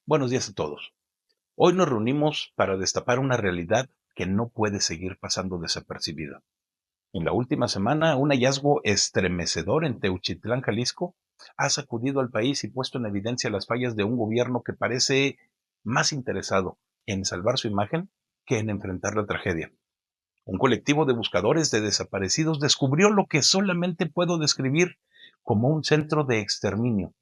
Buenos días a todos. Hoy nos reunimos para destapar una realidad que no puede seguir pasando desapercibida. En la última semana, un hallazgo estremecedor en Teuchitlán, Jalisco, ha sacudido al país y puesto en evidencia las fallas de un gobierno que parece más interesado en salvar su imagen que en enfrentar la tragedia. Un colectivo de buscadores de desaparecidos descubrió lo que solamente puedo describir como un centro de exterminio.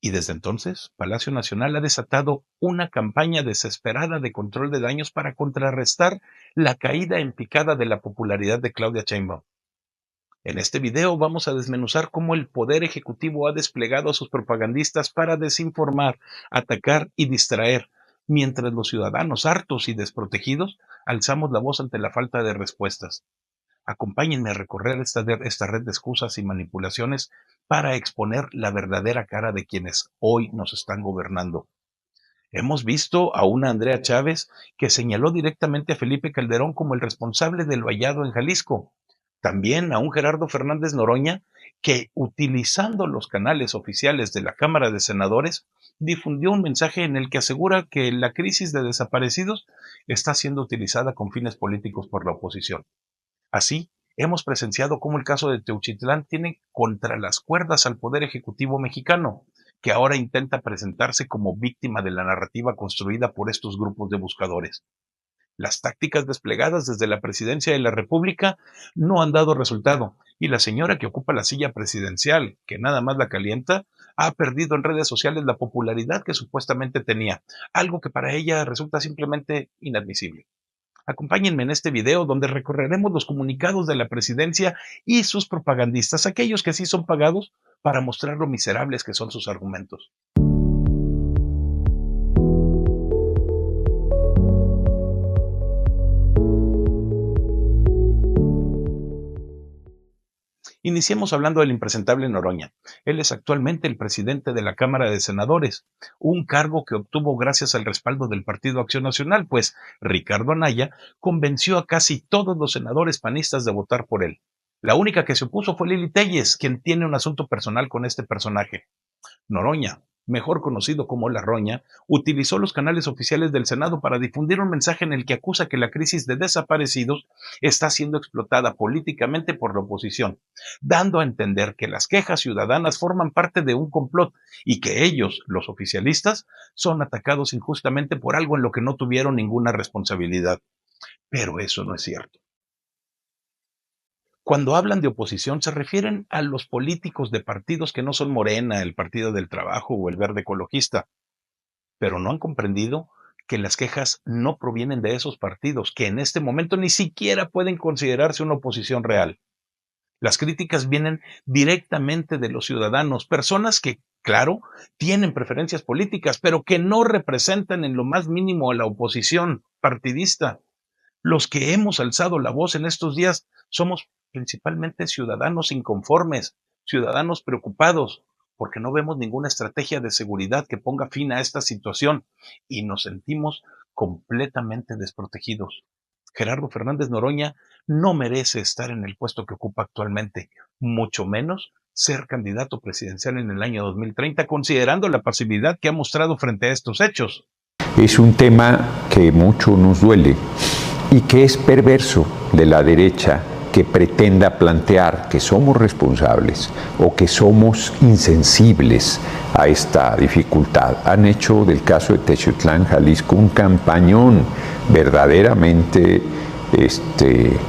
Y desde entonces, Palacio Nacional ha desatado una campaña desesperada de control de daños para contrarrestar la caída en picada de la popularidad de Claudia Sheinbaum. En este video vamos a desmenuzar cómo el Poder Ejecutivo ha desplegado a sus propagandistas para desinformar, atacar y distraer, mientras los ciudadanos hartos y desprotegidos alzamos la voz ante la falta de respuestas. Acompáñenme a recorrer esta red de excusas y manipulaciones para exponer la verdadera cara de quienes hoy nos están gobernando. Hemos visto a una Andrea Chávez que señaló directamente a Felipe Calderón como el responsable del vallado en Jalisco. También a un Gerardo Fernández Noroña que, utilizando los canales oficiales de la Cámara de Senadores, difundió un mensaje en el que asegura que la crisis de desaparecidos está siendo utilizada con fines políticos por la oposición. Así, hemos presenciado cómo el caso de Teuchitlán tiene contra las cuerdas al Poder Ejecutivo mexicano, que ahora intenta presentarse como víctima de la narrativa construida por estos grupos de buscadores. Las tácticas desplegadas desde la Presidencia de la República no han dado resultado, y la señora que ocupa la silla presidencial, que nada más la calienta, ha perdido en redes sociales la popularidad que supuestamente tenía, algo que para ella resulta simplemente inadmisible. Acompáñenme en este video donde recorreremos los comunicados de la presidencia y sus propagandistas, aquellos que sí son pagados para mostrar lo miserables que son sus argumentos. Iniciemos hablando del impresentable Noroña. Él es actualmente el presidente de la Cámara de Senadores, un cargo que obtuvo gracias al respaldo del Partido Acción Nacional, pues Ricardo Anaya convenció a casi todos los senadores panistas de votar por él. La única que se opuso fue Lili Téllez, quien tiene un asunto personal con este personaje. Noroña, mejor conocido como La Roña, utilizó los canales oficiales del Senado para difundir un mensaje en el que acusa que la crisis de desaparecidos está siendo explotada políticamente por la oposición, dando a entender que las quejas ciudadanas forman parte de un complot y que ellos, los oficialistas, son atacados injustamente por algo en lo que no tuvieron ninguna responsabilidad. Pero eso no es cierto. Cuando hablan de oposición se refieren a los políticos de partidos que no son Morena, el Partido del Trabajo o el Verde Ecologista, pero no han comprendido que las quejas no provienen de esos partidos, que en este momento ni siquiera pueden considerarse una oposición real. Las críticas vienen directamente de los ciudadanos, personas que, claro, tienen preferencias políticas, pero que no representan en lo más mínimo a la oposición partidista. Los que hemos alzado la voz en estos días somos principalmente ciudadanos inconformes, ciudadanos preocupados, porque no vemos ninguna estrategia de seguridad que ponga fin a esta situación y nos sentimos completamente desprotegidos. Gerardo Fernández Noroña no merece estar en el puesto que ocupa actualmente, mucho menos ser candidato presidencial en el año 2030, considerando la pasividad que ha mostrado frente a estos hechos. Es un tema que mucho nos duele y que es perverso de la derecha que pretenda plantear que somos responsables o que somos insensibles a esta dificultad. Han hecho del caso de Teuchitlán, Jalisco, un campañón verdaderamente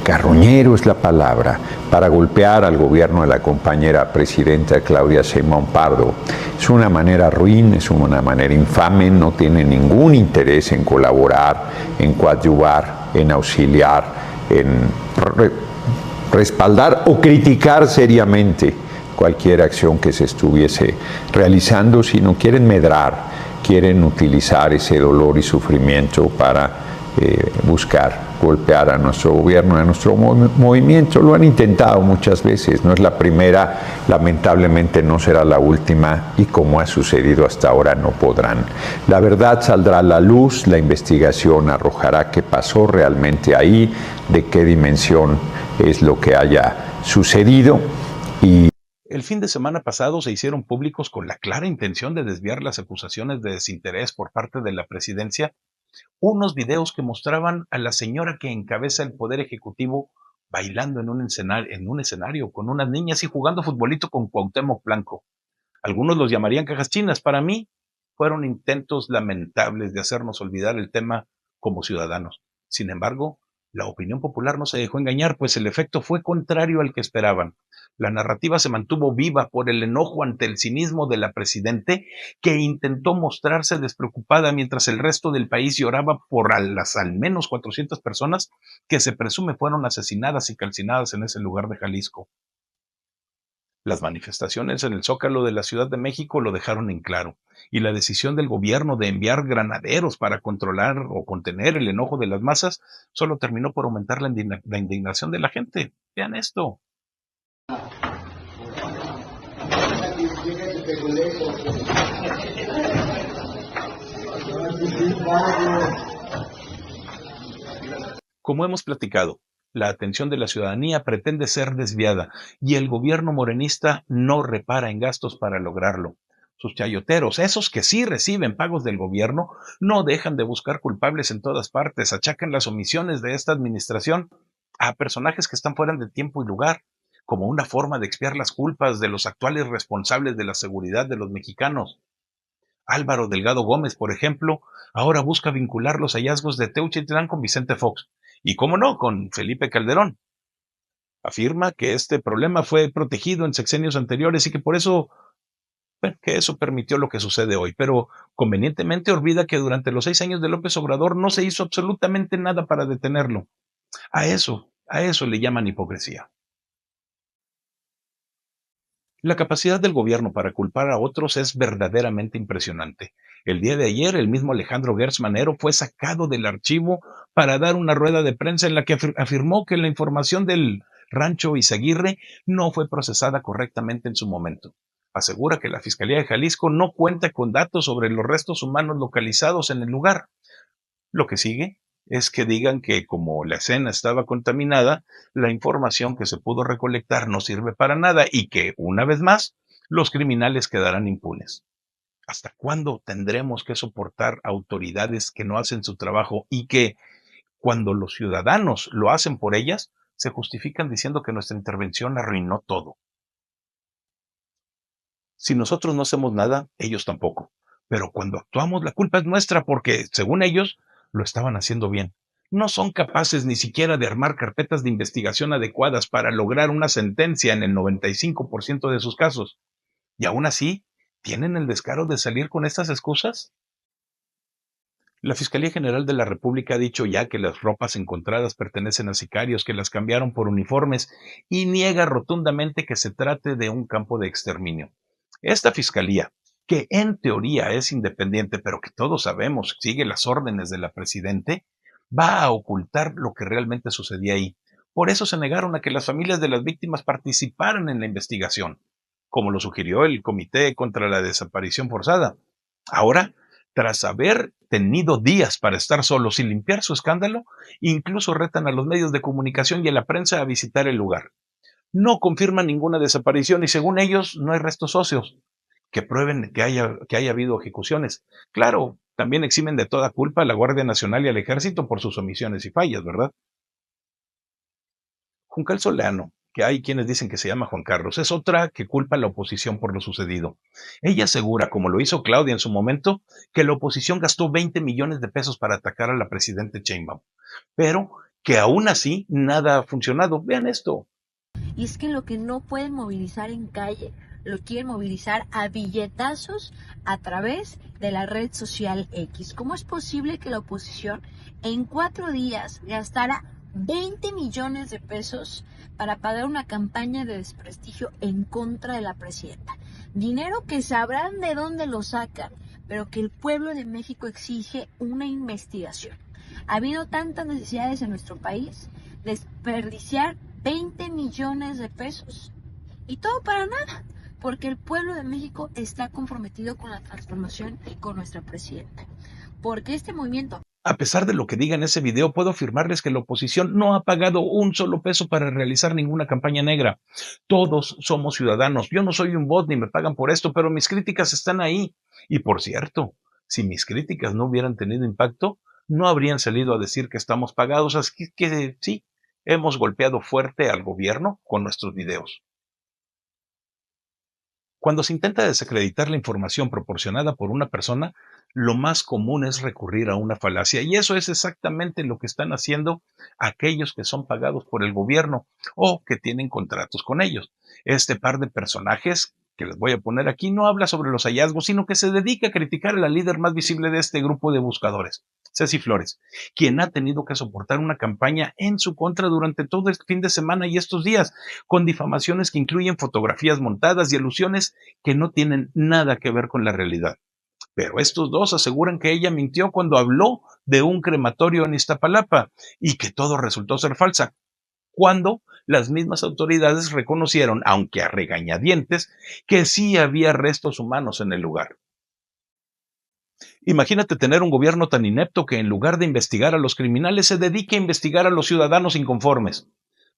carroñero es la palabra, para golpear al gobierno de la compañera presidenta Claudia Sheinbaum Pardo. Es una manera ruin, es una manera infame, no tiene ningún interés en colaborar, en coadyuvar, en auxiliar, en respaldar o criticar seriamente cualquier acción que se estuviese realizando, sino quieren medrar, quieren utilizar ese dolor y sufrimiento para buscar golpear a nuestro gobierno, a nuestro movimiento. Lo han intentado muchas veces, no es la primera, lamentablemente no será la última y como ha sucedido hasta ahora no podrán. La verdad saldrá a la luz, la investigación arrojará qué pasó realmente ahí, de qué dimensión es lo que haya sucedido y El fin de semana pasado se hicieron públicos con la clara intención de desviar las acusaciones de desinterés por parte de la presidencia unos videos que mostraban a la señora que encabeza el poder ejecutivo bailando en un escenario con unas niñas y jugando futbolito con Cuauhtémoc Blanco. Algunos los llamarían cajas chinas. Para mí, fueron intentos lamentables de hacernos olvidar el tema como ciudadanos. Sin embargo, la opinión popular no se dejó engañar, pues el efecto fue contrario al que esperaban. La narrativa se mantuvo viva por el enojo ante el cinismo de la presidente, que intentó mostrarse despreocupada mientras el resto del país lloraba por las al menos 400 personas que se presume fueron asesinadas y calcinadas en ese lugar de Jalisco. Las manifestaciones en el Zócalo de la Ciudad de México lo dejaron en claro, y la decisión del gobierno de enviar granaderos para controlar o contener el enojo de las masas solo terminó por aumentar la indignación de la gente. Vean esto. Como hemos platicado, la atención de la ciudadanía pretende ser desviada y el gobierno morenista no repara en gastos para lograrlo. Sus chayoteros, esos que sí reciben pagos del gobierno, no dejan de buscar culpables en todas partes, achacan las omisiones de esta administración a personajes que están fuera de tiempo y lugar, como una forma de expiar las culpas de los actuales responsables de la seguridad de los mexicanos. Álvaro Delgado Gómez, por ejemplo, ahora busca vincular los hallazgos de Teuchitlán con Vicente Fox y, cómo no, con Felipe Calderón. Afirma que este problema fue protegido en sexenios anteriores y que por eso, bueno, que eso permitió lo que sucede hoy, pero convenientemente olvida que durante los 6 años de López Obrador no se hizo absolutamente nada para detenerlo. A eso le llaman hipocresía. La capacidad del gobierno para culpar a otros es verdaderamente impresionante. El día de ayer, el mismo Alejandro Gertz Manero fue sacado del archivo para dar una rueda de prensa en la que afirmó que la información del rancho Izaguirre no fue procesada correctamente en su momento. Asegura que la Fiscalía de Jalisco no cuenta con datos sobre los restos humanos localizados en el lugar. Lo que sigue es que digan que como la escena estaba contaminada, la información que se pudo recolectar no sirve para nada y que, una vez más, los criminales quedarán impunes. ¿Hasta cuándo tendremos que soportar autoridades que no hacen su trabajo y que, cuando los ciudadanos lo hacen por ellas, se justifican diciendo que nuestra intervención arruinó todo? Si nosotros no hacemos nada, ellos tampoco. Pero cuando actuamos, la culpa es nuestra porque, según ellos, lo estaban haciendo bien. No son capaces ni siquiera de armar carpetas de investigación adecuadas para lograr una sentencia en el 95% de sus casos. Y aún así, ¿tienen el descaro de salir con estas excusas? La Fiscalía General de la República ha dicho ya que las ropas encontradas pertenecen a sicarios que las cambiaron por uniformes y niega rotundamente que se trate de un campo de exterminio. Esta fiscalía, que en teoría es independiente, pero que todos sabemos sigue las órdenes de la presidente, va a ocultar lo que realmente sucedía ahí. Por eso se negaron a que las familias de las víctimas participaran en la investigación, como lo sugirió el Comité contra la Desaparición Forzada. Ahora, tras haber tenido días para estar solos y limpiar su escándalo, incluso retan a los medios de comunicación y a la prensa a visitar el lugar. No confirman ninguna desaparición y, según ellos, no hay restos óseos que prueben que haya habido ejecuciones. Claro, también eximen de toda culpa a la Guardia Nacional y al Ejército por sus omisiones y fallas, ¿verdad? Juncal Solano, que hay quienes dicen que se llama Juan Carlos, es otra que culpa a la oposición por lo sucedido. Ella asegura, como lo hizo Claudia en su momento, que la oposición gastó 20 millones de pesos para atacar a la presidenta Sheinbaum, pero que aún así nada ha funcionado. Vean esto. Y es que lo que no pueden movilizar en calle, lo quieren movilizar a billetazos a través de la red social X. ¿Cómo es posible que la oposición en 4 días gastara 20 millones de pesos para pagar una campaña de desprestigio en contra de la presidenta? Dinero que sabrán de dónde lo sacan, pero que el pueblo de México exige una investigación. Ha habido tantas necesidades en nuestro país, desperdiciar 20 millones de pesos y todo para nada, porque el pueblo de México está comprometido con la transformación y con nuestra presidenta, porque este movimiento A pesar de lo que diga en ese video, puedo afirmarles que la oposición no ha pagado un solo peso para realizar ninguna campaña negra. Todos somos ciudadanos. Yo no soy un bot ni me pagan por esto, pero mis críticas están ahí. Y por cierto, si mis críticas no hubieran tenido impacto, no habrían salido a decir que estamos pagados. Así que sí, hemos golpeado fuerte al gobierno con nuestros videos. Cuando se intenta desacreditar la información proporcionada por una persona, lo más común es recurrir a una falacia, y eso es exactamente lo que están haciendo aquellos que son pagados por el gobierno o que tienen contratos con ellos. Este par de personajes que les voy a poner aquí no habla sobre los hallazgos, sino que se dedica a criticar a la líder más visible de este grupo de buscadores, Ceci Flores, quien ha tenido que soportar una campaña en su contra durante todo este fin de semana y estos días, con difamaciones que incluyen fotografías montadas y alusiones que no tienen nada que ver con la realidad. Pero estos dos aseguran que ella mintió cuando habló de un crematorio en Iztapalapa y que todo resultó ser falsa, cuando las mismas autoridades reconocieron, aunque a regañadientes, que sí había restos humanos en el lugar. Imagínate tener un gobierno tan inepto que en lugar de investigar a los criminales se dedique a investigar a los ciudadanos inconformes.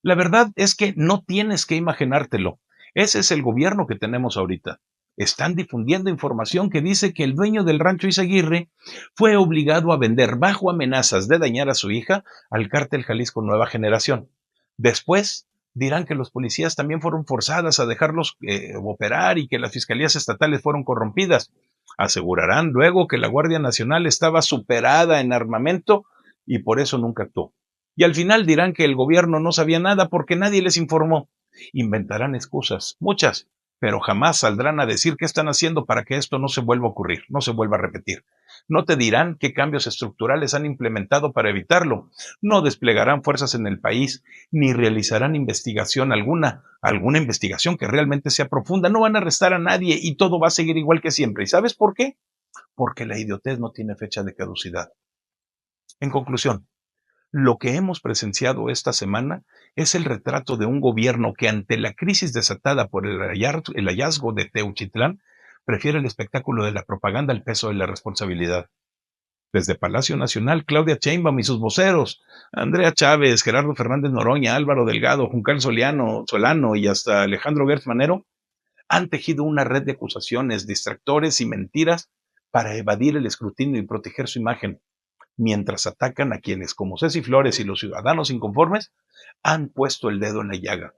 La verdad es que no tienes que imaginártelo. Ese es el gobierno que tenemos ahorita. Están difundiendo información que dice que el dueño del rancho Izaguirre fue obligado a vender bajo amenazas de dañar a su hija al cártel Jalisco Nueva Generación. Después dirán que los policías también fueron forzadas a dejarlos operar y que las fiscalías estatales fueron corrompidas. Asegurarán luego que la Guardia Nacional estaba superada en armamento y por eso nunca actuó. Y al final dirán que el gobierno no sabía nada porque nadie les informó. Inventarán excusas, muchas, pero jamás saldrán a decir qué están haciendo para que esto no se vuelva a ocurrir, no se vuelva a repetir. No te dirán qué cambios estructurales han implementado para evitarlo. No desplegarán fuerzas en el país, ni realizarán investigación alguna investigación que realmente sea profunda. No van a arrestar a nadie y todo va a seguir igual que siempre. ¿Y sabes por qué? Porque la idiotez no tiene fecha de caducidad. En conclusión, lo que hemos presenciado esta semana es el retrato de un gobierno que ante la crisis desatada por el hallazgo de Teuchitlán prefiere el espectáculo de la propaganda al peso de la responsabilidad. Desde Palacio Nacional, Claudia Sheinbaum y sus voceros, Andrea Chávez, Gerardo Fernández Noroña, Álvaro Delgado, Juncal Solano y hasta Alejandro Gertz Manero han tejido una red de acusaciones, distractores y mentiras para evadir el escrutinio y proteger su imagen, mientras atacan a quienes, como Ceci Flores y los ciudadanos inconformes, han puesto el dedo en la llaga.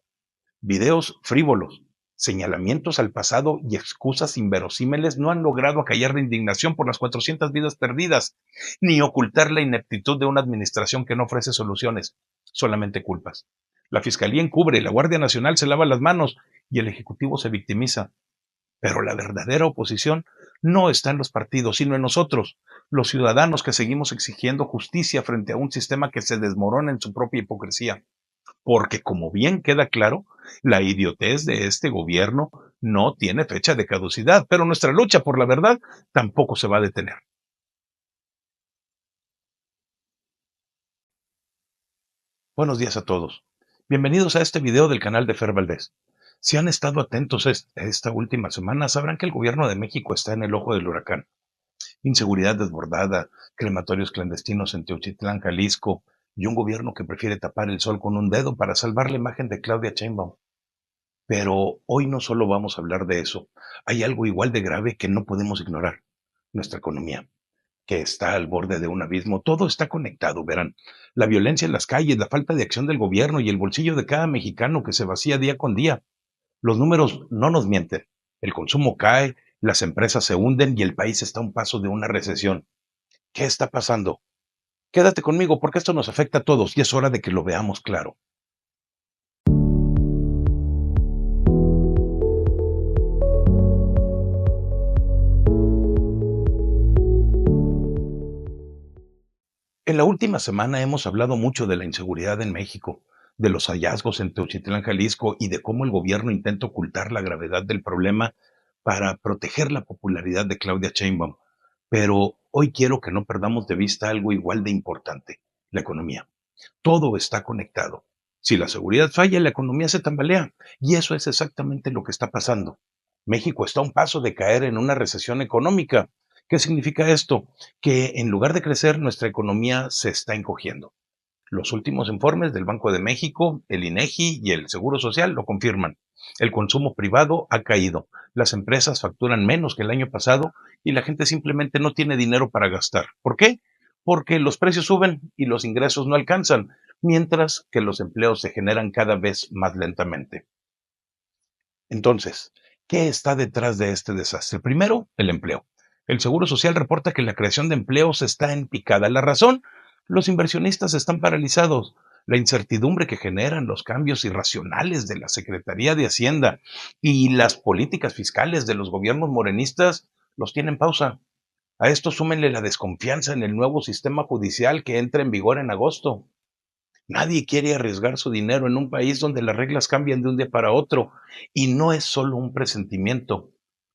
Videos frívolos, señalamientos al pasado y excusas inverosímiles no han logrado acallar la indignación por las 400 vidas perdidas, ni ocultar la ineptitud de una administración que no ofrece soluciones, solamente culpas. La Fiscalía encubre, la Guardia Nacional se lava las manos y el Ejecutivo se victimiza. Pero la verdadera oposición no está en los partidos, sino en nosotros, los ciudadanos que seguimos exigiendo justicia frente a un sistema que se desmorona en su propia hipocresía. Porque, como bien queda claro, la idiotez de este gobierno no tiene fecha de caducidad, pero nuestra lucha por la verdad tampoco se va a detener. Buenos días a todos. Bienvenidos a este video del canal de Fer Valdés. Si han estado atentos esta última semana, sabrán que el gobierno de México está en el ojo del huracán. Inseguridad desbordada, crematorios clandestinos en Teochitlán, Jalisco, y un gobierno que prefiere tapar el sol con un dedo para salvar la imagen de Claudia Sheinbaum. Pero hoy no solo vamos a hablar de eso. Hay algo igual de grave que no podemos ignorar: nuestra economía, que está al borde de un abismo. Todo está conectado, verán. La violencia en las calles, la falta de acción del gobierno y el bolsillo de cada mexicano que se vacía día con día. Los números no nos mienten. El consumo cae, las empresas se hunden y el país está a un paso de una recesión. ¿Qué está pasando? Quédate conmigo porque esto nos afecta a todos y es hora de que lo veamos claro. En la última semana hemos hablado mucho de la inseguridad en México, de los hallazgos en Teuchitlán, Jalisco, y de cómo el gobierno intenta ocultar la gravedad del problema para proteger la popularidad de Claudia Sheinbaum. Pero hoy quiero que no perdamos de vista algo igual de importante: la economía. Todo está conectado. Si la seguridad falla, la economía se tambalea. Y eso es exactamente lo que está pasando. México está a un paso de caer en una recesión económica. ¿Qué significa esto? Que en lugar de crecer, nuestra economía se está encogiendo. Los últimos informes del Banco de México, el INEGI y el Seguro Social lo confirman. El consumo privado ha caído, las empresas facturan menos que el año pasado y la gente simplemente no tiene dinero para gastar. ¿Por qué? Porque los precios suben y los ingresos no alcanzan, mientras que los empleos se generan cada vez más lentamente. Entonces, ¿qué está detrás de este desastre? Primero, el empleo. El Seguro Social reporta que la creación de empleos está en picada. La razón, los inversionistas están paralizados. La incertidumbre que generan los cambios irracionales de la Secretaría de Hacienda y las políticas fiscales de los gobiernos morenistas los tienen en pausa. A esto súmenle la desconfianza en el nuevo sistema judicial que entra en vigor en agosto. Nadie quiere arriesgar su dinero en un país donde las reglas cambian de un día para otro y no es solo un presentimiento.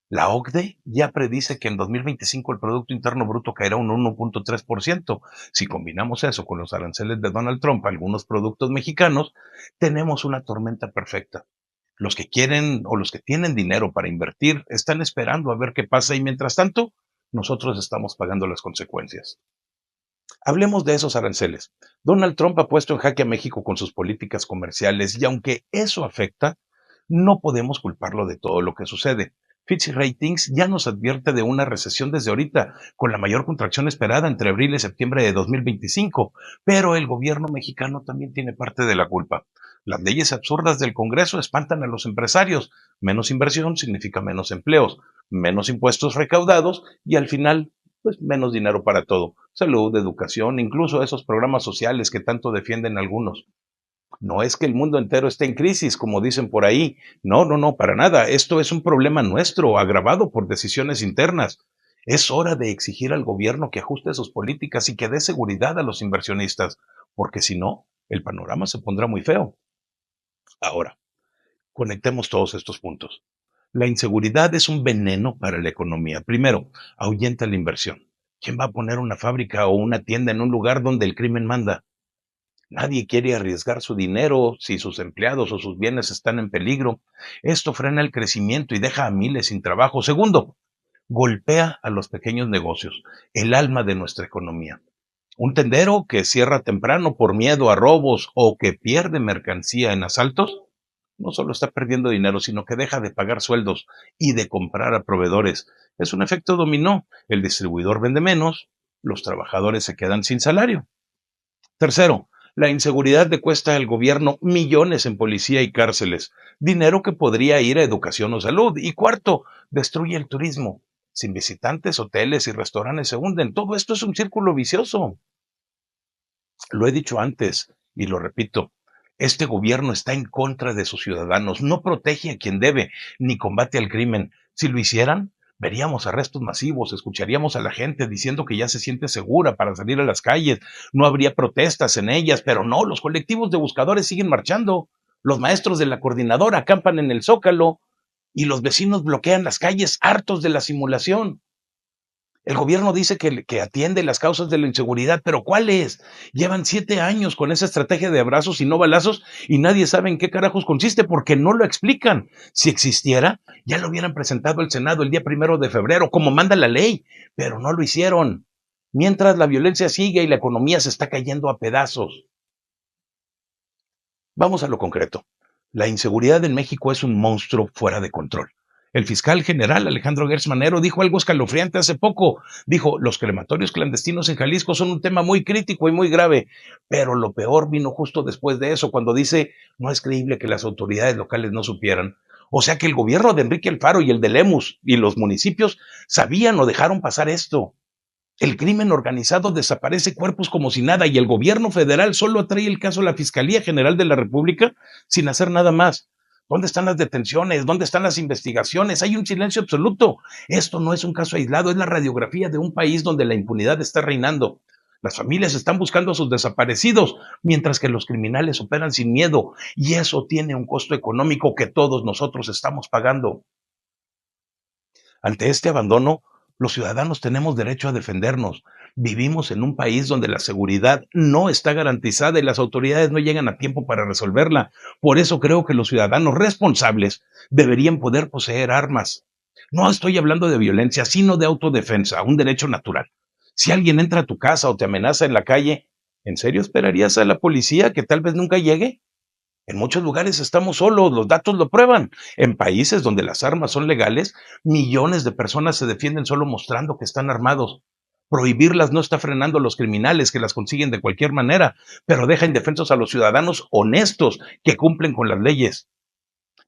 La OCDE ya predice que en 2025 el Producto Interno Bruto caerá un 1.3%. Si combinamos eso con los aranceles de Donald Trump a algunos productos mexicanos, tenemos una tormenta perfecta. Los que quieren o los que tienen dinero para invertir están esperando a ver qué pasa y mientras tanto, nosotros estamos pagando las consecuencias. Hablemos de esos aranceles. Donald Trump ha puesto en jaque a México con sus políticas comerciales y aunque eso afecta, no podemos culparlo de todo lo que sucede. Fitch Ratings ya nos advierte de una recesión desde ahorita, con la mayor contracción esperada entre abril y septiembre de 2025, pero el gobierno mexicano también tiene parte de la culpa. Las leyes absurdas del Congreso espantan a los empresarios. Menos inversión significa menos empleos, menos impuestos recaudados y al final pues menos dinero para todo, salud, educación, incluso esos programas sociales que tanto defienden algunos. No es que el mundo entero esté en crisis, como dicen por ahí. No, no, no, para nada. Esto es un problema nuestro, agravado por decisiones internas. Es hora de exigir al gobierno que ajuste sus políticas y que dé seguridad a los inversionistas, porque si no, el panorama se pondrá muy feo. Ahora, conectemos todos estos puntos. La inseguridad es un veneno para la economía. Primero, ahuyenta la inversión. ¿Quién va a poner una fábrica o una tienda en un lugar donde el crimen manda? Nadie quiere arriesgar su dinero si sus empleados o sus bienes están en peligro. Esto frena el crecimiento y deja a miles sin trabajo. Segundo, golpea a los pequeños negocios, el alma de nuestra economía. Un tendero que cierra temprano por miedo a robos o que pierde mercancía en asaltos no solo está perdiendo dinero, sino que deja de pagar sueldos y de comprar a proveedores. Es un efecto dominó. El distribuidor vende menos, los trabajadores se quedan sin salario. Tercero, la inseguridad le cuesta al gobierno millones en policía y cárceles, dinero que podría ir a educación o salud. Y cuarto, destruye el turismo. Sin visitantes, hoteles y restaurantes se hunden. Todo esto es un círculo vicioso. Lo he dicho antes y lo repito. Este gobierno está en contra de sus ciudadanos, no protege a quien debe, ni combate al crimen. Si lo hicieran, veríamos arrestos masivos, escucharíamos a la gente diciendo que ya se siente segura para salir a las calles, no habría protestas en ellas, pero no, los colectivos de buscadores siguen marchando, los maestros de la coordinadora acampan en el Zócalo y los vecinos bloquean las calles hartos de la simulación. El gobierno dice que atiende las causas de la inseguridad, pero ¿cuáles? Llevan 7 años con esa estrategia de abrazos y no balazos y nadie sabe en qué carajos consiste porque no lo explican. Si existiera, ya lo hubieran presentado al Senado el día 1 de febrero, como manda la ley, pero no lo hicieron. Mientras la violencia sigue y la economía se está cayendo a pedazos. Vamos a lo concreto. La inseguridad en México es un monstruo fuera de control. El fiscal general Alejandro Gertz Manero dijo algo escalofriante hace poco. Dijo, los crematorios clandestinos en Jalisco son un tema muy crítico y muy grave, pero lo peor vino justo después de eso, cuando dice, no es creíble que las autoridades locales no supieran. O sea que el gobierno de Enrique Alfaro y el de Lemus y los municipios sabían o dejaron pasar esto. El crimen organizado desaparece cuerpos como si nada y el gobierno federal solo trae el caso a la Fiscalía General de la República sin hacer nada más. ¿Dónde están las detenciones? ¿Dónde están las investigaciones? Hay un silencio absoluto. Esto no es un caso aislado, es la radiografía de un país donde la impunidad está reinando. Las familias están buscando a sus desaparecidos, mientras que los criminales operan sin miedo, y eso tiene un costo económico que todos nosotros estamos pagando. Ante este abandono, los ciudadanos tenemos derecho a defendernos. Vivimos en un país donde la seguridad no está garantizada y las autoridades no llegan a tiempo para resolverla. Por eso creo que los ciudadanos responsables deberían poder poseer armas. No estoy hablando de violencia, sino de autodefensa, un derecho natural. Si alguien entra a tu casa o te amenaza en la calle, ¿en serio esperarías a la policía que tal vez nunca llegue? En muchos lugares estamos solos, los datos lo prueban. En países donde las armas son legales, millones de personas se defienden solo mostrando que están armados. Prohibirlas no está frenando a los criminales que las consiguen de cualquier manera, pero deja indefensos a los ciudadanos honestos que cumplen con las leyes.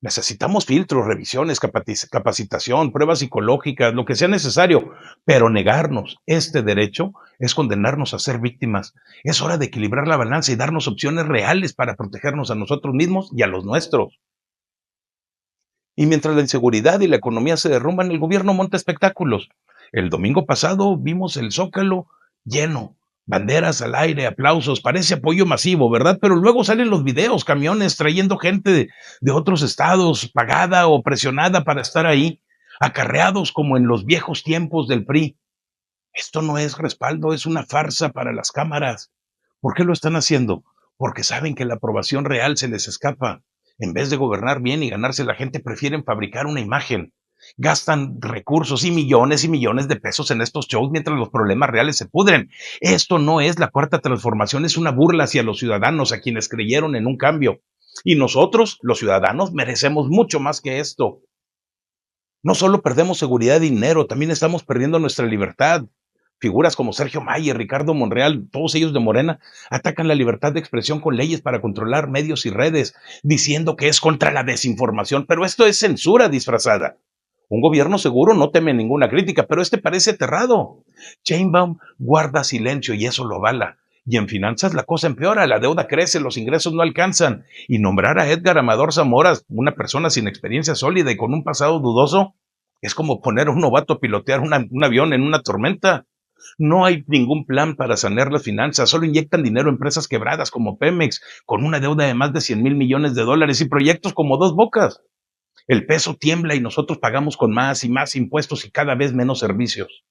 Necesitamos filtros, revisiones, capacitación, pruebas psicológicas, lo que sea necesario, pero negarnos este derecho es condenarnos a ser víctimas. Es hora de equilibrar la balanza y darnos opciones reales para protegernos a nosotros mismos y a los nuestros. Y mientras la inseguridad y la economía se derrumban, el gobierno monta espectáculos. El domingo pasado vimos el Zócalo lleno, banderas al aire, aplausos, parece apoyo masivo, ¿verdad? Pero luego salen los videos, camiones trayendo gente de otros estados, pagada o presionada para estar ahí, acarreados como en los viejos tiempos del PRI. Esto no es respaldo, es una farsa para las cámaras. ¿Por qué lo están haciendo? Porque saben que la aprobación real se les escapa. En vez de gobernar bien y ganarse la gente, prefieren fabricar una imagen. Gastan recursos y millones de pesos en estos shows mientras los problemas reales se pudren. Esto no es la cuarta transformación, es una burla hacia los ciudadanos, a quienes creyeron en un cambio. Y nosotros, los ciudadanos, merecemos mucho más que esto. No solo perdemos seguridad y dinero, también estamos perdiendo nuestra libertad. Figuras como Sergio Mayer, Ricardo Monreal, todos ellos de Morena, atacan la libertad de expresión con leyes para controlar medios y redes, diciendo que es contra la desinformación, pero esto es censura disfrazada. Un gobierno seguro no teme ninguna crítica, pero este parece aterrado. Sheinbaum guarda silencio y eso lo avala. Y en finanzas la cosa empeora, la deuda crece, los ingresos no alcanzan. Y nombrar a Edgar Amador Zamora, una persona sin experiencia sólida y con un pasado dudoso, es como poner a un novato a pilotear un avión en una tormenta. No hay ningún plan para sanear las finanzas, solo inyectan dinero a empresas quebradas como Pemex, con una deuda de más de 100,000 millones de dólares y proyectos como Dos Bocas. El peso tiembla y nosotros pagamos con más y más impuestos y cada vez menos servicios.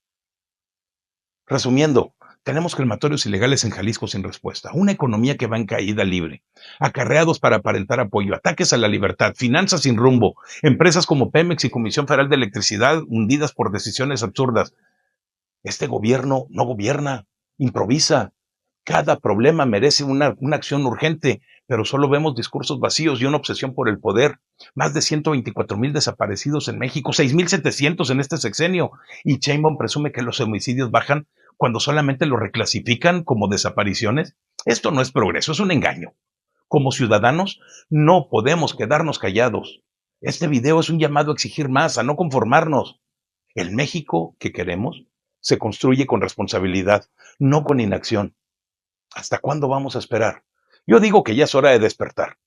Resumiendo, tenemos crematorios ilegales en Jalisco sin respuesta, una economía que va en caída libre, acarreados para aparentar apoyo, ataques a la libertad, finanzas sin rumbo, empresas como Pemex y Comisión Federal de Electricidad hundidas por decisiones absurdas. Este gobierno no gobierna, improvisa. Cada problema merece una acción urgente, pero solo vemos discursos vacíos y una obsesión por el poder. Más de 124,000 desaparecidos en México, 6,700 en este sexenio, y Sheinbaum presume que los homicidios bajan cuando solamente los reclasifican como desapariciones. Esto no es progreso, es un engaño. Como ciudadanos, no podemos quedarnos callados. Este video es un llamado a exigir más, a no conformarnos. El México que queremos se construye con responsabilidad, no con inacción. ¿Hasta cuándo vamos a esperar? Yo digo que ya es hora de despertar.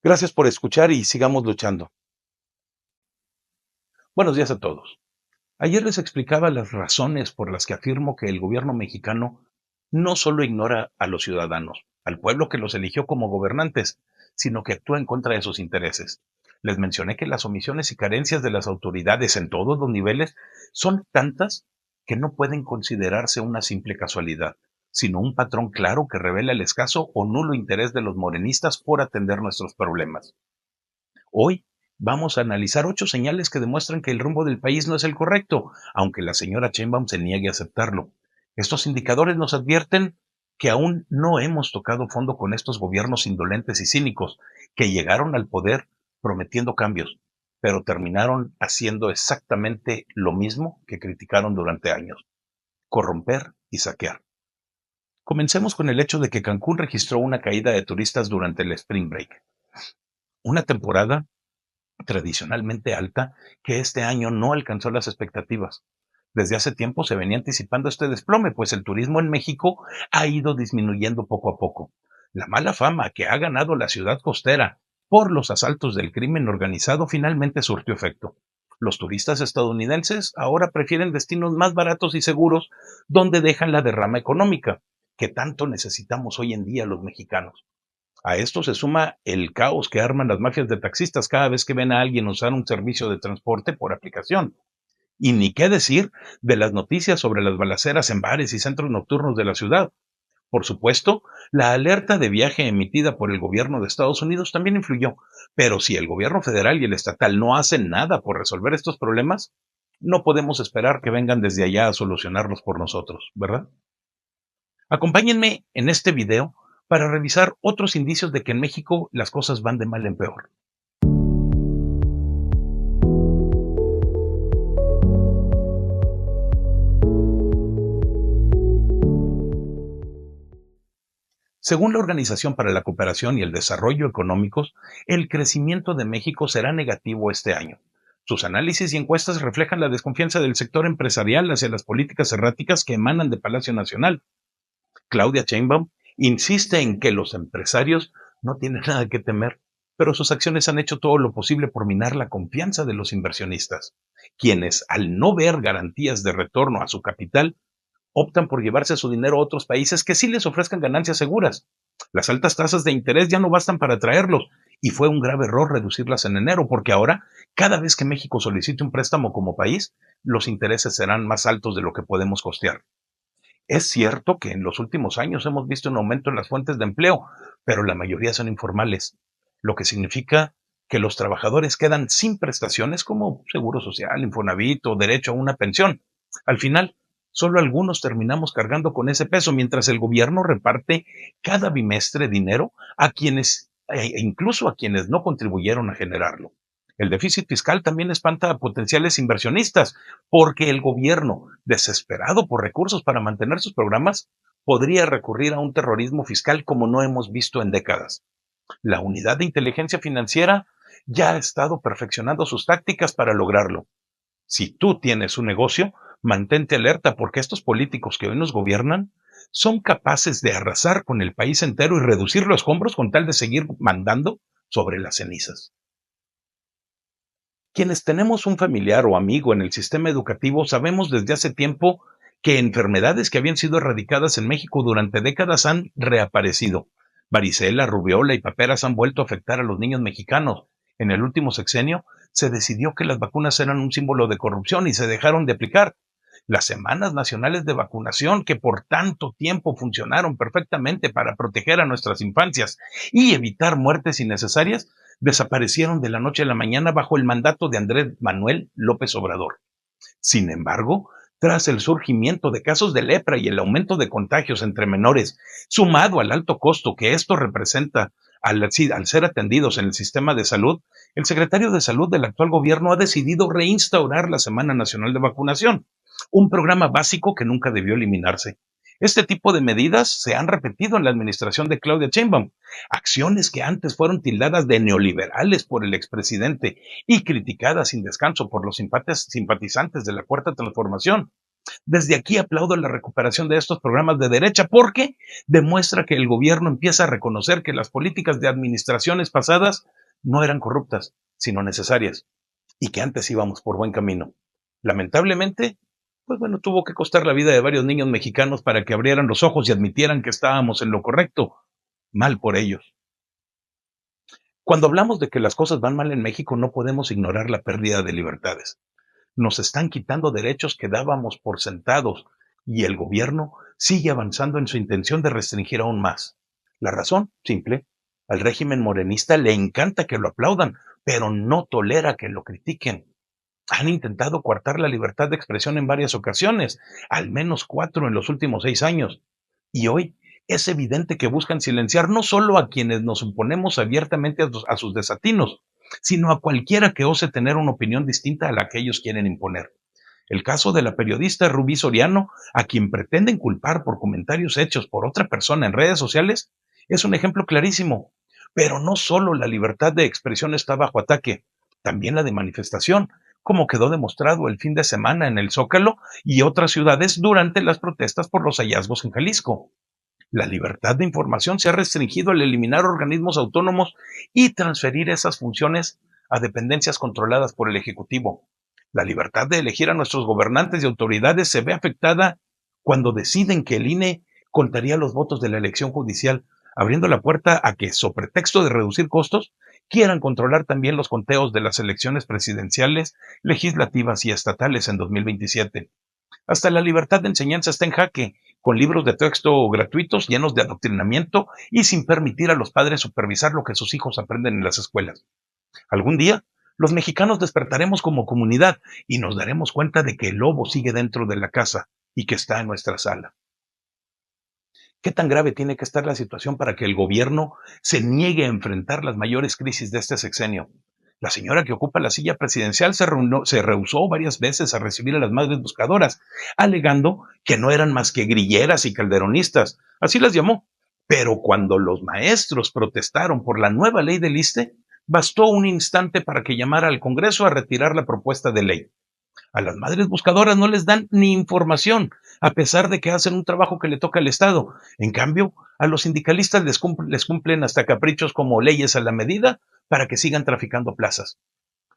Gracias por escuchar y sigamos luchando. Buenos días a todos. Ayer les explicaba las razones por las que afirmo que el gobierno mexicano no solo ignora a los ciudadanos, al pueblo que los eligió como gobernantes, sino que actúa en contra de sus intereses. Les mencioné que las omisiones y carencias de las autoridades en todos los niveles son tantas que no pueden considerarse una simple casualidad, sino un patrón claro que revela el escaso o nulo interés de los morenistas por atender nuestros problemas. Hoy vamos a analizar 8 señales que demuestran que el rumbo del país no es el correcto, aunque la señora Sheinbaum se niegue a aceptarlo. Estos indicadores nos advierten que aún no hemos tocado fondo con estos gobiernos indolentes y cínicos que llegaron al poder prometiendo cambios, pero terminaron haciendo exactamente lo mismo que criticaron durante años: corromper y saquear. Comencemos con el hecho de que Cancún registró una caída de turistas durante el Spring Break, una temporada tradicionalmente alta que este año no alcanzó las expectativas. Desde hace tiempo se venía anticipando este desplome, pues el turismo en México ha ido disminuyendo poco a poco. La mala fama que ha ganado la ciudad costera por los asaltos del crimen organizado finalmente surtió efecto. Los turistas estadounidenses ahora prefieren destinos más baratos y seguros donde dejan la derrama económica que tanto necesitamos hoy en día los mexicanos. A esto se suma el caos que arman las mafias de taxistas cada vez que ven a alguien usar un servicio de transporte por aplicación. Y ni qué decir de las noticias sobre las balaceras en bares y centros nocturnos de la ciudad. Por supuesto, la alerta de viaje emitida por el gobierno de Estados Unidos también influyó, pero si el gobierno federal y el estatal no hacen nada por resolver estos problemas, no podemos esperar que vengan desde allá a solucionarlos por nosotros, ¿verdad? Acompáñenme en este video para revisar otros indicios de que en México las cosas van de mal en peor. Según la Organización para la Cooperación y el Desarrollo Económicos, el crecimiento de México será negativo este año. Sus análisis y encuestas reflejan la desconfianza del sector empresarial hacia las políticas erráticas que emanan de Palacio Nacional. Claudia Sheinbaum insiste en que los empresarios no tienen nada que temer, pero sus acciones han hecho todo lo posible por minar la confianza de los inversionistas, quienes, al no ver garantías de retorno a su capital, optan por llevarse su dinero a otros países que sí les ofrezcan ganancias seguras. Las altas tasas de interés ya no bastan para atraerlos, y fue un grave error reducirlas en enero, porque ahora, cada vez que México solicite un préstamo como país, los intereses serán más altos de lo que podemos costear. Es cierto que en los últimos años hemos visto un aumento en las fuentes de empleo, pero la mayoría son informales, lo que significa que los trabajadores quedan sin prestaciones como seguro social, Infonavit o derecho a una pensión. Al final, solo algunos terminamos cargando con ese peso, mientras el gobierno reparte cada bimestre dinero a quienes, incluso a quienes no contribuyeron a generarlo. El déficit fiscal también espanta a potenciales inversionistas, porque el gobierno, desesperado por recursos para mantener sus programas, podría recurrir a un terrorismo fiscal como no hemos visto en décadas. La Unidad de Inteligencia Financiera ya ha estado perfeccionando sus tácticas para lograrlo. Si tú tienes un negocio, mantente alerta, porque estos políticos que hoy nos gobiernan son capaces de arrasar con el país entero y reducir los escombros con tal de seguir mandando sobre las cenizas. Quienes tenemos un familiar o amigo en el sistema educativo sabemos desde hace tiempo que enfermedades que habían sido erradicadas en México durante décadas han reaparecido. Varicela, rubiola y paperas han vuelto a afectar a los niños mexicanos. En el último sexenio se decidió que las vacunas eran un símbolo de corrupción y se dejaron de aplicar. Las semanas nacionales de vacunación, que por tanto tiempo funcionaron perfectamente para proteger a nuestras infancias y evitar muertes innecesarias, desaparecieron de la noche a la mañana bajo el mandato de Andrés Manuel López Obrador. Sin embargo, tras el surgimiento de casos de lepra y el aumento de contagios entre menores, sumado al alto costo que esto representa al ser atendidos en el sistema de salud, el secretario de Salud del actual gobierno ha decidido reinstaurar la Semana Nacional de Vacunación, un programa básico que nunca debió eliminarse. Este tipo de medidas se han repetido en la administración de Claudia Sheinbaum, acciones que antes fueron tildadas de neoliberales por el expresidente y criticadas sin descanso por los simpatizantes de la Cuarta Transformación. Desde aquí aplaudo la recuperación de estos programas de derecha, porque demuestra que el gobierno empieza a reconocer que las políticas de administraciones pasadas no eran corruptas, sino necesarias, y que antes íbamos por buen camino. Lamentablemente, tuvo que costar la vida de varios niños mexicanos para que abrieran los ojos y admitieran que estábamos en lo correcto. Mal por ellos. Cuando hablamos de que las cosas van mal en México, no podemos ignorar la pérdida de libertades. Nos están quitando derechos que dábamos por sentados, y el gobierno sigue avanzando en su intención de restringir aún más. La razón, simple: al régimen morenista le encanta que lo aplaudan, pero no tolera que lo critiquen. Han intentado coartar la libertad de expresión en varias ocasiones, al menos 4 en los últimos 6 años. Y hoy es evidente que buscan silenciar no solo a quienes nos oponemos abiertamente a sus desatinos, sino a cualquiera que ose tener una opinión distinta a la que ellos quieren imponer. El caso de la periodista Rubí Soriano, a quien pretenden culpar por comentarios hechos por otra persona en redes sociales, es un ejemplo clarísimo. Pero no solo la libertad de expresión está bajo ataque, también la de manifestación, como quedó demostrado el fin de semana en el Zócalo y otras ciudades durante las protestas por los hallazgos en Jalisco. La libertad de información se ha restringido al eliminar organismos autónomos y transferir esas funciones a dependencias controladas por el Ejecutivo. La libertad de elegir a nuestros gobernantes y autoridades se ve afectada cuando deciden que el INE contaría los votos de la elección judicial, abriendo la puerta a que, sobre pretexto de reducir costos, quieran controlar también los conteos de las elecciones presidenciales, legislativas y estatales en 2027. Hasta la libertad de enseñanza está en jaque con libros de texto gratuitos llenos de adoctrinamiento y sin permitir a los padres supervisar lo que sus hijos aprenden en las escuelas. Algún día, los mexicanos despertaremos como comunidad y nos daremos cuenta de que el lobo sigue dentro de la casa y que está en nuestra sala. ¿Qué tan grave tiene que estar la situación para que el gobierno se niegue a enfrentar las mayores crisis de este sexenio? La señora que ocupa la silla presidencial se rehusó varias veces a recibir a las madres buscadoras, alegando que no eran más que grilleras y calderonistas. Así las llamó. Pero cuando los maestros protestaron por la nueva ley del ISSSTE, bastó un instante para que llamara al Congreso a retirar la propuesta de ley. A las madres buscadoras no les dan ni información, a pesar de que hacen un trabajo que le toca al Estado. En cambio, a los sindicalistas les cumplen hasta caprichos como leyes a la medida para que sigan traficando plazas.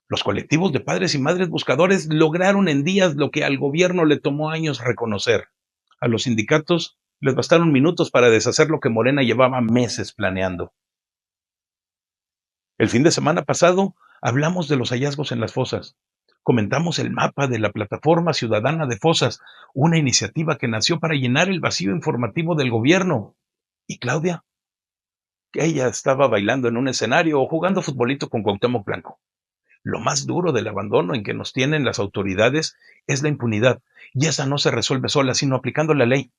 Los colectivos de padres y madres buscadores lograron en días lo que al gobierno le tomó años reconocer. A los sindicatos les bastaron minutos para deshacer lo que Morena llevaba meses planeando. El fin de semana pasado hablamos de los hallazgos en las fosas. Comentamos el mapa de la Plataforma Ciudadana de Fosas, una iniciativa que nació para llenar el vacío informativo del gobierno. ¿Y Claudia? Que ella estaba bailando en un escenario o jugando futbolito con Cuauhtémoc Blanco. Lo más duro del abandono en que nos tienen las autoridades es la impunidad, y esa no se resuelve sola, sino aplicando la ley.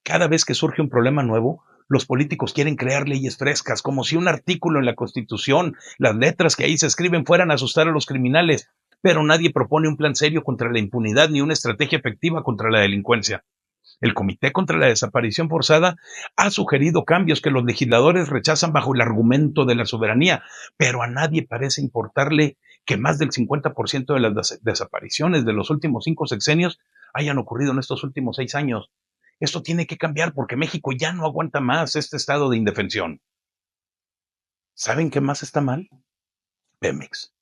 Cada vez que surge un problema nuevo, los políticos quieren crear leyes frescas, como si un artículo en la Constitución, las letras que ahí se escriben fueran a asustar a los criminales, pero nadie propone un plan serio contra la impunidad ni una estrategia efectiva contra la delincuencia. El Comité contra la Desaparición Forzada ha sugerido cambios que los legisladores rechazan bajo el argumento de la soberanía, pero a nadie parece importarle que más del 50% de las desapariciones de los últimos 5 sexenios hayan ocurrido en estos últimos 6 años. Esto tiene que cambiar porque México ya no aguanta más este estado de indefensión. ¿Saben qué más está mal? Pemex.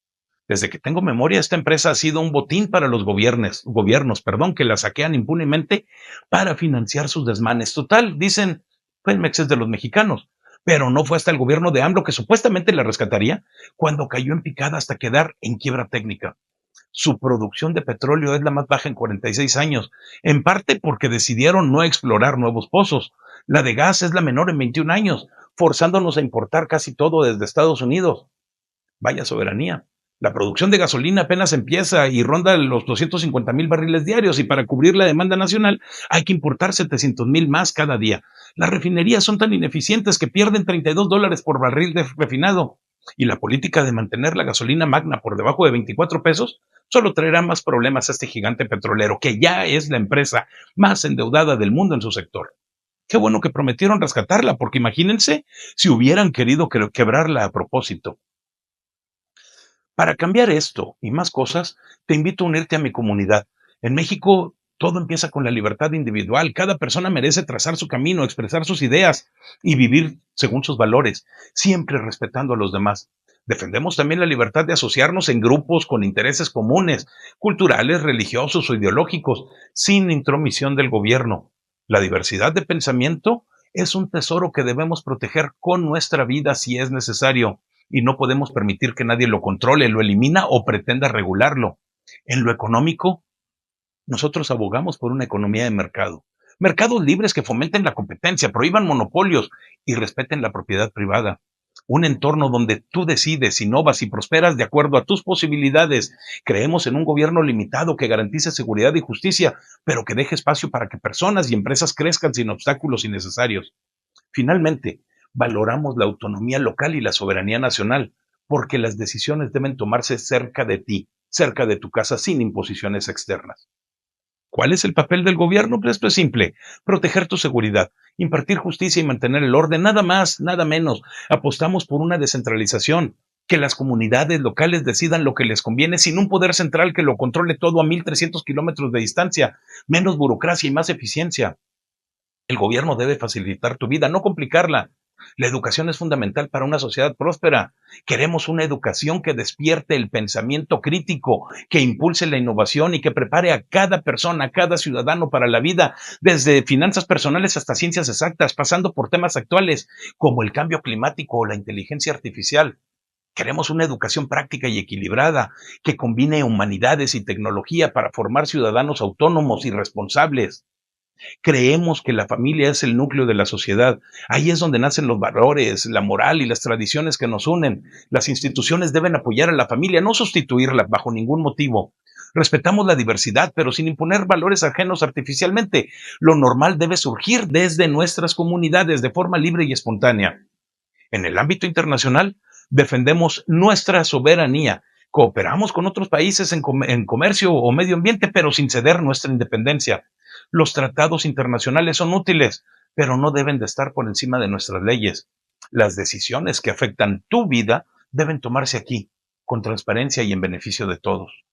Desde que tengo memoria, esta empresa ha sido un botín para los gobiernos, que la saquean impunemente para financiar sus desmanes. Total, dicen, Pemex es de los mexicanos, pero no fue hasta el gobierno de AMLO que supuestamente la rescataría cuando cayó en picada hasta quedar en quiebra técnica. Su producción de petróleo es la más baja en 46 años, en parte porque decidieron no explorar nuevos pozos. La de gas es la menor en 21 años, forzándonos a importar casi todo desde Estados Unidos. Vaya soberanía. La producción de gasolina apenas empieza y ronda los 250,000 barriles diarios, y para cubrir la demanda nacional hay que importar 700,000 más cada día. Las refinerías son tan ineficientes que pierden $32 por barril de refinado, y la política de mantener la gasolina magna por debajo de 24 pesos solo traerá más problemas a este gigante petrolero, que ya es la empresa más endeudada del mundo en su sector. Qué bueno que prometieron rescatarla, porque imagínense si hubieran querido quebrarla a propósito. Para cambiar esto y más cosas, te invito a unirte a mi comunidad. En México, todo empieza con la libertad individual. Cada persona merece trazar su camino, expresar sus ideas y vivir según sus valores, siempre respetando a los demás. Defendemos también la libertad de asociarnos en grupos con intereses comunes, culturales, religiosos o ideológicos, sin intromisión del gobierno. La diversidad de pensamiento es un tesoro que debemos proteger con nuestra vida si es necesario, y no podemos permitir que nadie lo controle, lo elimina o pretenda regularlo. En lo económico, nosotros abogamos por una economía de mercado. Mercados libres que fomenten la competencia, prohíban monopolios y respeten la propiedad privada. Un entorno donde tú decides, innovas y prosperas de acuerdo a tus posibilidades. Creemos en un gobierno limitado que garantice seguridad y justicia, pero que deje espacio para que personas y empresas crezcan sin obstáculos innecesarios. Finalmente, valoramos la autonomía local y la soberanía nacional, porque las decisiones deben tomarse cerca de ti, cerca de tu casa, sin imposiciones externas. ¿Cuál es el papel del gobierno? Pues esto es simple: proteger tu seguridad, impartir justicia y mantener el orden, nada más, nada menos. Apostamos por una descentralización, que las comunidades locales decidan lo que les conviene sin un poder central que lo controle todo a 1,300 kilómetros de distancia, menos burocracia y más eficiencia. El gobierno debe facilitar tu vida, no complicarla. La educación es fundamental para una sociedad próspera. Queremos una educación que despierte el pensamiento crítico, que impulse la innovación y que prepare a cada persona, a cada ciudadano para la vida, desde finanzas personales hasta ciencias exactas, pasando por temas actuales como el cambio climático o la inteligencia artificial. Queremos una educación práctica y equilibrada, que combine humanidades y tecnología para formar ciudadanos autónomos y responsables. Creemos que la familia es el núcleo de la sociedad. Ahí es donde nacen los valores, la moral y las tradiciones que nos unen. Las instituciones deben apoyar a la familia, no sustituirla bajo ningún motivo. Respetamos la diversidad, pero sin imponer valores ajenos artificialmente. Lo normal debe surgir desde nuestras comunidades de forma libre y espontánea. En el ámbito internacional, defendemos nuestra soberanía. Cooperamos con otros países en comercio o medio ambiente, pero sin ceder nuestra independencia. Los tratados internacionales son útiles, pero no deben de estar por encima de nuestras leyes. Las decisiones que afectan tu vida deben tomarse aquí, con transparencia y en beneficio de todos.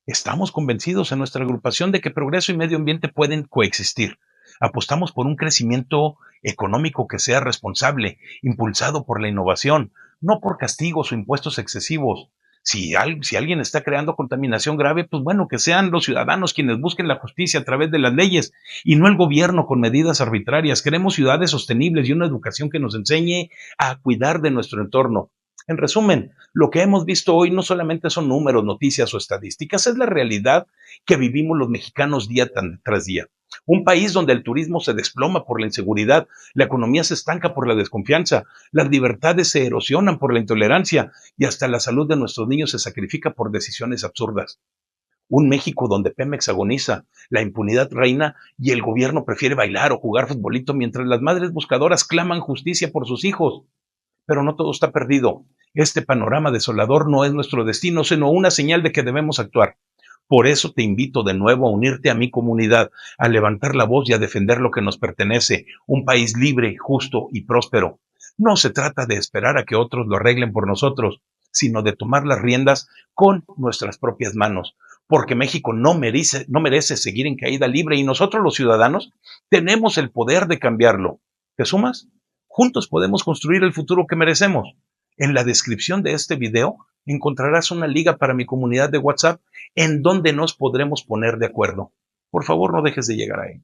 Estamos convencidos en nuestra agrupación de que progreso y medio ambiente pueden coexistir. Apostamos por un crecimiento económico que sea responsable, impulsado por la innovación, no por castigos o impuestos excesivos. Si alguien está creando contaminación grave, pues bueno, que sean los ciudadanos quienes busquen la justicia a través de las leyes y no el gobierno con medidas arbitrarias. Queremos ciudades sostenibles y una educación que nos enseñe a cuidar de nuestro entorno. En resumen, lo que hemos visto hoy no solamente son números, noticias o estadísticas, es la realidad que vivimos los mexicanos día tras día. Un país donde el turismo se desploma por la inseguridad, la economía se estanca por la desconfianza, las libertades se erosionan por la intolerancia y hasta la salud de nuestros niños se sacrifica por decisiones absurdas. Un México donde Pemex agoniza, la impunidad reina y el gobierno prefiere bailar o jugar futbolito mientras las madres buscadoras claman justicia por sus hijos. Pero no todo está perdido. Este panorama desolador no es nuestro destino, sino una señal de que debemos actuar. Por eso te invito de nuevo a unirte a mi comunidad, a levantar la voz y a defender lo que nos pertenece, un país libre, justo y próspero. No se trata de esperar a que otros lo arreglen por nosotros, sino de tomar las riendas con nuestras propias manos, porque México no merece seguir en caída libre y nosotros los ciudadanos tenemos el poder de cambiarlo. ¿Te sumas? Juntos podemos construir el futuro que merecemos. En la descripción de este video encontrarás una liga para mi comunidad de WhatsApp en donde nos podremos poner de acuerdo. Por favor, no dejes de llegar ahí.